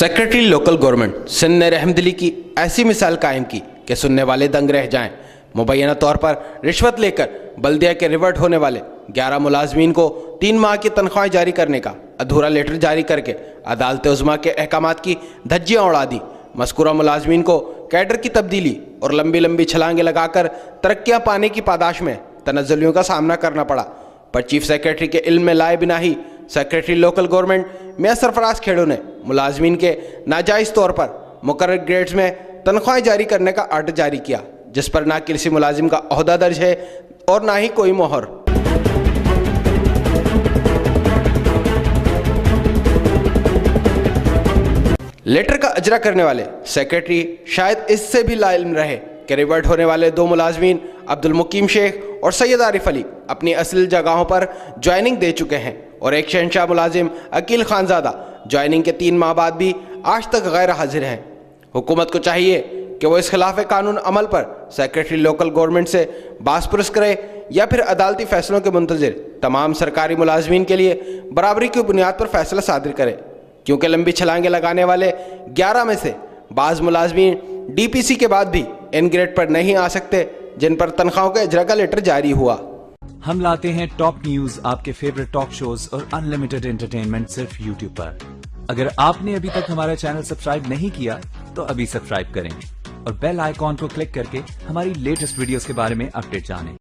Secretary local government Sindh ने रहमदिली की ऐसी मिसाल कायम की कि सुनने वाले दंग रह जाएं। मुबैना तौर पर रिश्वत लेकर बल्दिया के रिवर्ट होने वाले 11 मुलाजमीन को 3 माह की तनख्वाहें जारी करने का अधूरा लेटर जारी करके अदालत उज़्मा के अहकामात की धज्जियां उड़ा दी। मज़कूरा मुलाजमीन को कैडर की तब्दीली और लंबी लंबी छलांगें लगाकर तरक्कियां पाने की पादाश में तनज़्ज़ुलियों का सामना करना पड़ा। पर चीफ सेक्रेटरी के इल्म में लाए बिना ही सेक्रेटरी लोकल गवर्नमेंट मियां सरफराज खेड़ू ने मुलाजमीन के नाजायज़ तौर पर मुकर्रर ग्रेड्स में तनख्वाहें जारी करने का आर्डर जारी किया, जिस पर ना किसी मुलाजिम का ओहदा दर्ज है और ना ही कोई मोहर। लेटर का अजरा करने वाले सेक्रेटरी शायद इससे भी लाइल्म रहे कि रिवर्ट होने वाले 2 मुलाजमीन अब्दुल मुकीम शेख और सैयद आरिफ अली अपनी असल जगहों पर ज्वाइनिंग दे चुके हैं और एक शहनशाह मुलाजिम अकील खानजादा ज्वाइनिंग के 3 माह बाद भी आज तक गैर हाजिर हैं। हुकूमत को चाहिए कि वो इस खिलाफ कानून अमल पर सेक्रेटरी लोकल गवर्नमेंट से बासपुरस करे या फिर अदालती फैसलों के मुंतज़िर तमाम सरकारी मुलाजमीन के लिए बराबरी की बुनियाद पर फैसला सादिर करे, क्योंकि लंबी छलांगे लगाने वाले 11 में से बाज़ मुलाजमीन DPC के बाद भी इन ग्रेड पर नहीं आ सकते जिन पर तनख्वाहों के अजरा का लेटर जारी हुआ। हम लाते हैं टॉप न्यूज, आपके फेवरेट टॉक शोज और अनलिमिटेड एंटरटेनमेंट सिर्फ YouTube पर। अगर आपने अभी तक हमारा चैनल सब्सक्राइब नहीं किया तो अभी सब्सक्राइब करें और बेल आइकॉन को क्लिक करके हमारी लेटेस्ट वीडियोस के बारे में अपडेट जानें।